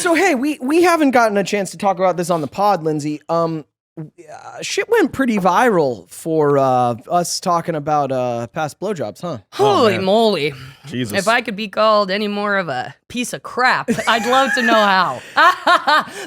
So hey, we haven't gotten a chance to talk about this on the pod, Lindsey. Shit went pretty viral for us talking about past blowjobs, huh? Holy moly. Jesus. If I could be called any more of a piece of crap, I'd love to know how.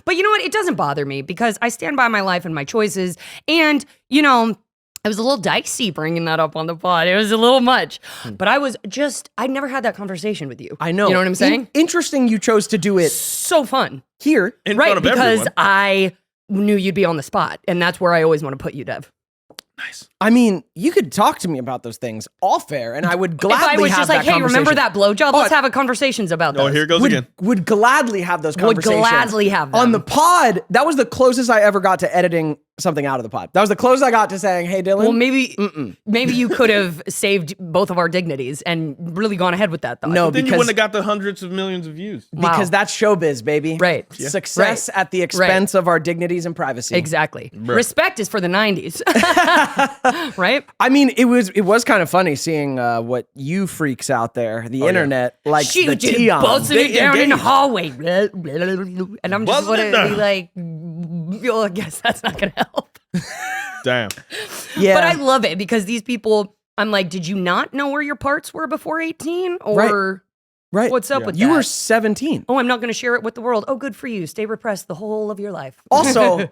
But you know what? It doesn't bother me because I stand by my life and my choices. And, you know, it was a little dicey bringing that up on the pod. It was a little much. But I'd never had that conversation with you. I know. You know what I'm saying? Interesting you chose to do it So fun. here. In front of Because everyone. I knew you'd be on the spot. And that's where I always want to put you, Dev. Nice. I mean, you could talk to me about those things off air, and I would gladly have If I was just like, hey, remember that blowjob? Let's have a conversations about that. Oh, here it goes again. Would gladly have those conversations. Would gladly have them. On the pod, that was the closest I ever got to editing something out of the pod. That was the closest I got to saying, hey, Dylan. Well, maybe you could have saved both of our dignities and really gone ahead with that thought. No, Then you because wouldn't have got the hundreds of millions of views. because that's showbiz, baby. Right. Yeah. Success at the expense of our dignities and privacy. Exactly. Respect is for the 90s. Right? I mean, it was kind of funny seeing what you freaks out there, the internet, like She the was just tea on. busting it down in the engaged. hallway. And I'm just Buzzing it going to be down. like, well, I guess that's not going to help. Damn. Yeah. But I love it because these people, I'm like, did you not know where your parts were before 18? Or right. what's up with You that? were 17. Oh, I'm not going to share it with the world. Oh, good for you. Stay repressed the whole of your life. Also,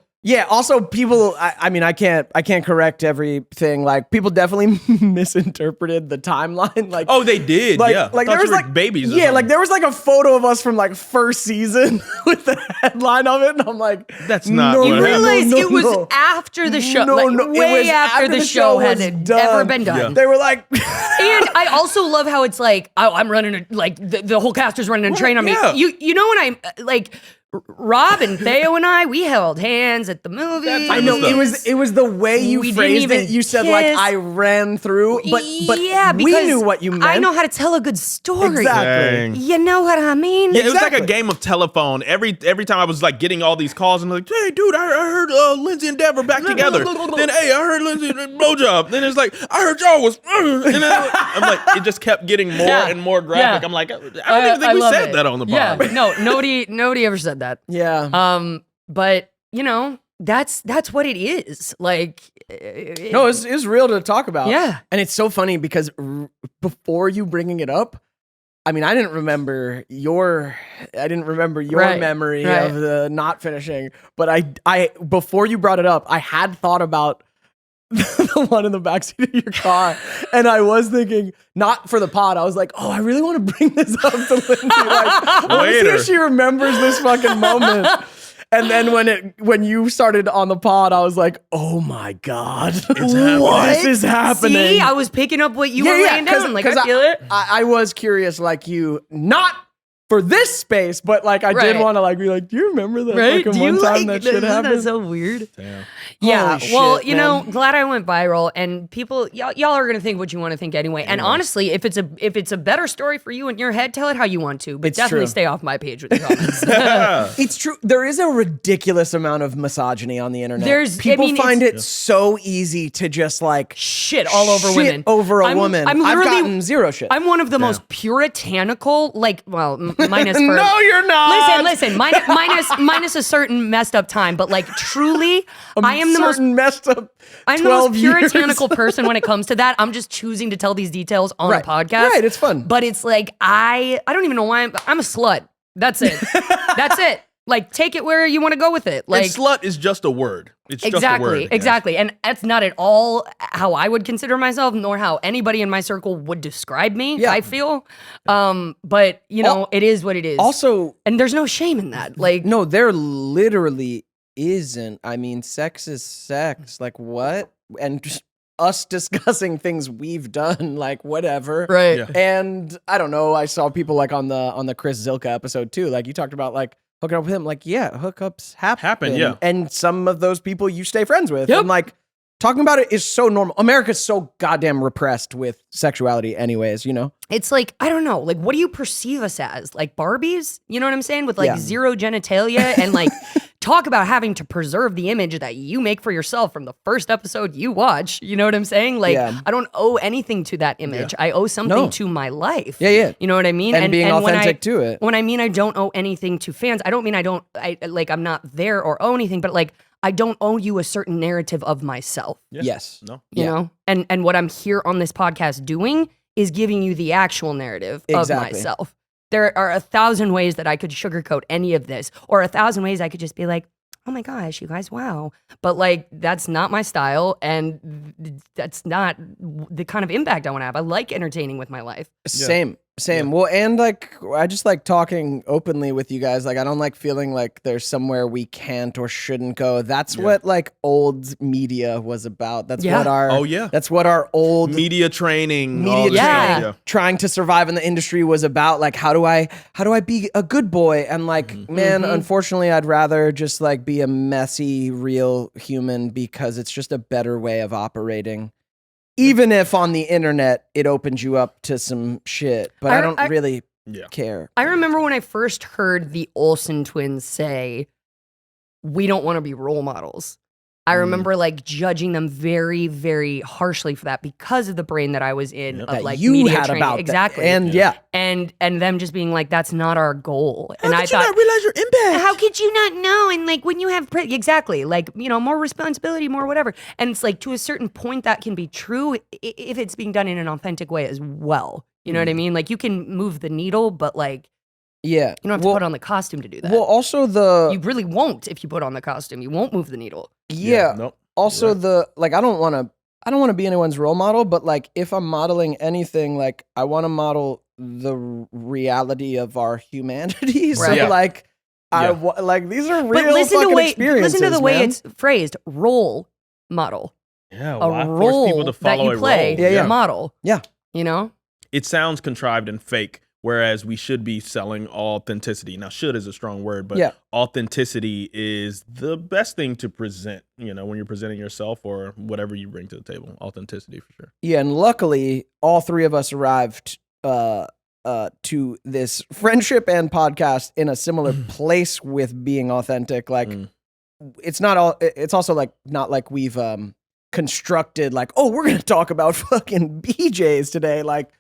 also people, I mean, I can't correct everything. Like, people definitely misinterpreted the timeline. Like, Oh, they did. like, yeah. like Thought there was you were like babies. or Yeah, like something. there was like a photo of us from like first season with the headline of it, and I'm like, That's not no, what You happened. realize no, it was no. after the show, No, like no, it way was after the show was had done. ever been done. Yeah. They were like, And I also love how it's like, oh, I'm running like the whole cast is running a train on me. yeah. You know when I'm like Rob and Theo and I, we held hands at the movie. I know it was the way you We didn't phrased even it. You said like kiss. I ran through, but yeah, we because knew what you meant. I know how to tell a good story. Exactly. Dang. You know what I mean? Yeah, it was like Exactly. a game of telephone. Every time I was like getting all these calls and like, hey, dude, I heard Lindsey and Dev are back together. Then, hey, I heard Lindsey blowjob. Then it's like, I heard y'all was. And then I'm like, it just kept getting more Yeah. and more graphic. Yeah. I'm like, I don't even think we love said it. that on the pod. Yeah, no, nobody ever said that. Yeah. But you know, that's what it is. Like, No, it's real to talk about. Yeah. And it's so funny because before you bringing it up, I mean, I didn't remember your Right, memory right. of the not finishing, but I before you brought it up, I had thought about the one in the backseat of your car, and I was thinking, not for the pod, I was like, oh, I really want to bring this up to Lindsey. Like, I want to see Later. if she remembers this fucking moment. And then when you started on the pod, I was like, "Oh my god, happening. what is happening?" See, I was picking up what you were laying down. Like, I feel it. I was curious, like you, not for this space, but like I did Right. want to like be like, "Do you remember that Right? fucking Do you one time like that shit Isn't happened?" that so weird? Damn. Yeah. Holy Well, shit, you know, man. glad I went viral, and people, y'all are gonna think what you want to think anyway. And honestly, if it's a better story for you in your head, tell it how you want to. But It's definitely true. stay off my page with the comments. It's true. There is a ridiculous amount of misogyny on the internet. I People mean, find it so easy to just like Shit all over shit women. over a I'm- woman. I'm I've literally- gotten zero shit. I'm one of the most puritanical, like, well, minus for No, you're not. Listen, minus a certain messed up time, but like truly, I am the most certain messed up. I'm the most 12 years. puritanical person when it comes to that. I'm just choosing to tell these details on Right. a podcast. Right, it's fun. But it's like I don't even know why I'm a slut. That's it. That's it. Like, take it where you want to go with it. Like, And slut is just a word. It's just a exactly, word. exactly. And that's not at all how I would consider myself, nor how anybody in my circle would describe me, Yeah. I feel. But, you know, it is what it is. Also, and there's no shame in that. Like, no, there literally isn't. I mean, sex is sex. Like, what? And just us discussing things we've done, like whatever. right. Yeah. And I don't know. I saw people like on the Chris Zilka episode too. Like you talked about like hooking up with him. Like, yeah, hookups happen. Yeah. And some of those people you stay friends with. Yep. And like talking about it is so normal. America's so goddamn repressed with sexuality anyways, you know? It's like, I don't know, like, what do you perceive us as? Like Barbies? You know what I'm saying? With like Yeah. zero genitalia and like talk about having to preserve the image that you make for yourself from the first episode you watch. You know what I'm saying? Like, I don't owe anything to that image. I owe something to my life. Yeah. You know what I mean? And being authentic to it. When I mean I don't owe anything to fans, I don't mean I'm not there or owe anything, but like, I don't owe you a certain narrative of myself. Yeah. Yes. No. You know? And what I'm here on this podcast doing is giving you the actual narrative of myself. There are 1,000 ways that I could sugarcoat any of this, or 1,000 ways I could just be like, oh my gosh, you guys, wow. But like, that's not my style, and that's not the kind of impact I want to have. I like entertaining with my life. Same. Well, and like, I just like talking openly with you guys. Like, I don't like feeling like there's somewhere we can't or shouldn't go. That's what like old media was about. That's what our that's what our old media training, trying to survive in the industry was about. Like, how do I be a good boy? And like, man, unfortunately, I'd rather just like be a messy, real human, because it's just a better way of operating. Even if on the internet it opens you up to some shit, but I don't really care. I remember when I first heard the Olsen twins say, we don't want to be role models. I remember like judging them very, very harshly for that because of the brain that I was in of that like you media had training. about exactly. That. And them just being like, that's not our goal. How could you not realize your impact? How could you not know? And like when you have exactly, like, you know, more responsibility, more whatever. And it's like, to a certain point that can be true if it's being done in an authentic way as well. You know what I mean? Like, you can move the needle, but like, you don't have to put on the costume to do that. Well, also you really won't. If you put on the costume, you won't move the needle. Also like, I don't want to be anyone's role model, but like, if I'm modeling anything, like, I want to model the reality of our humanity. So like, like, these are real fucking experiences. Listen to the way it's phrased: role model. Yeah, a role people to follow that you play. Model. Yeah, you know, it sounds contrived and fake. Whereas we should be selling authenticity. Now, should is a strong word, but authenticity is the best thing to present, you know, when you're presenting yourself or whatever you bring to the table. Authenticity, for sure. Yeah, and luckily, all three of us arrived to this friendship and podcast in a similar place with being authentic. Like, it's also like not like we've constructed like, oh, we're going to talk about fucking BJs today. Like,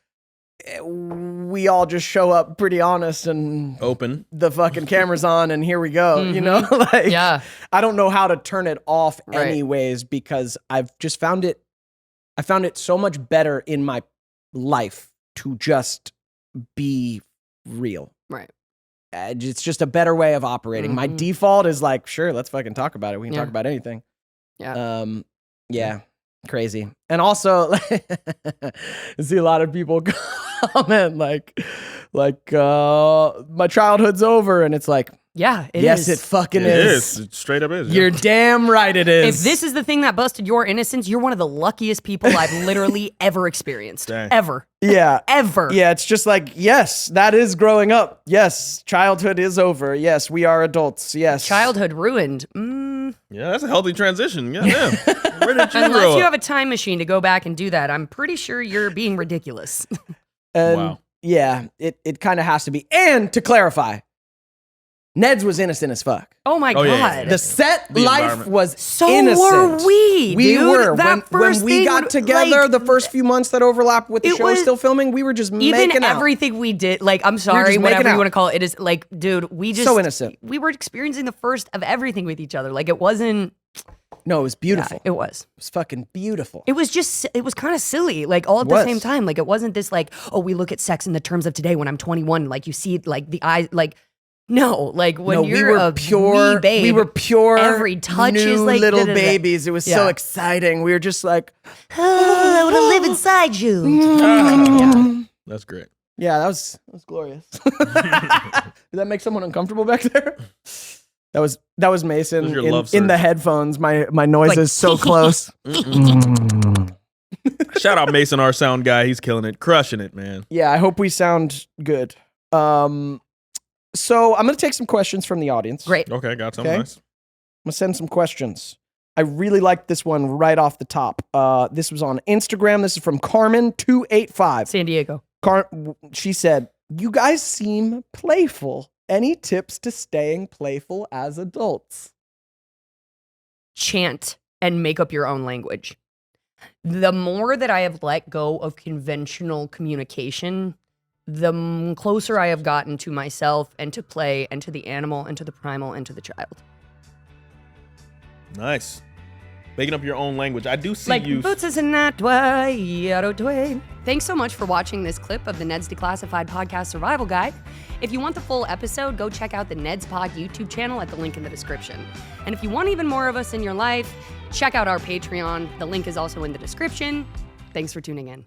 we all just show up pretty honest and open. The fucking camera's on and here we go. You know, like, I don't know how to turn it off anyways, because I've just found it so much better in my life to just be real. Right. It's just a better way of operating. My default is like, sure, let's fucking talk about it. We can talk about anything. Crazy. And also, I see a lot of people comment like my childhood's over, and it's like, yes, it fucking is. It straight up is. You're damn right it is. If this is the thing that busted your innocence, you're one of the luckiest people I've literally ever experienced. Dang. Ever. Yeah. Ever. Yeah, it's just like, yes, that is growing up. Yes, childhood is over. Yes, we are adults. Yes. Childhood ruined. Yeah, that's a healthy transition. Yeah. Where did you Unless grow you up? have a time machine to go back and do that, I'm pretty sure you're being ridiculous. And wow. Yeah, it kind of has to be. And to clarify, Ned's was innocent as fuck. Oh my God. Yeah. The set life was so innocent. Were we, We dude. were. That When we got together, the first few months that overlapped with the show still filming, we were just making out. Everything we did, like, I'm sorry, whatever you want to call it, it is like, dude, we just... So innocent. We were experiencing the first of everything with each other. Like, it wasn't... No, it was beautiful. Yeah, it was. It was fucking beautiful. It was just, it was kind of silly, like, all at the same time. Like, it wasn't this, like, oh, we look at sex in the terms of today when I'm 21. Like, you see, like, the eyes, like... No, like when you're a wee babe, we were pure. Every touch new is like little babies. It was so exciting. We were just like, I want to live inside you. That's great. Yeah, that was glorious. Did that make someone uncomfortable back there? That was Mason in the headphones. My noise Like, is so close. Shout out Mason, our sound guy. He's killing it, crushing it, man. Yeah, I hope we sound good. So I'm going to take some questions from the audience. Great. Okay, got some. Okay. Nice. I'm going to send some questions. I really liked this one right off the top. This was on Instagram. This is from Carmen285. San Diego. She said, you guys seem playful. Any tips to staying playful as adults? chant and make up your own language. The more that I have let go of conventional communication, the closer I have gotten to myself and to play and to the animal and to the primal and to the child. Nice. Making up your own language. I do see Like you. Thanks so much for watching this clip of the Ned's Declassified Podcast Survival Guide. If you want the full episode, go check out the Ned's Pod YouTube channel at the link in the description. And if you want even more of us in your life, check out our Patreon. The link is also in the description. Thanks for tuning in.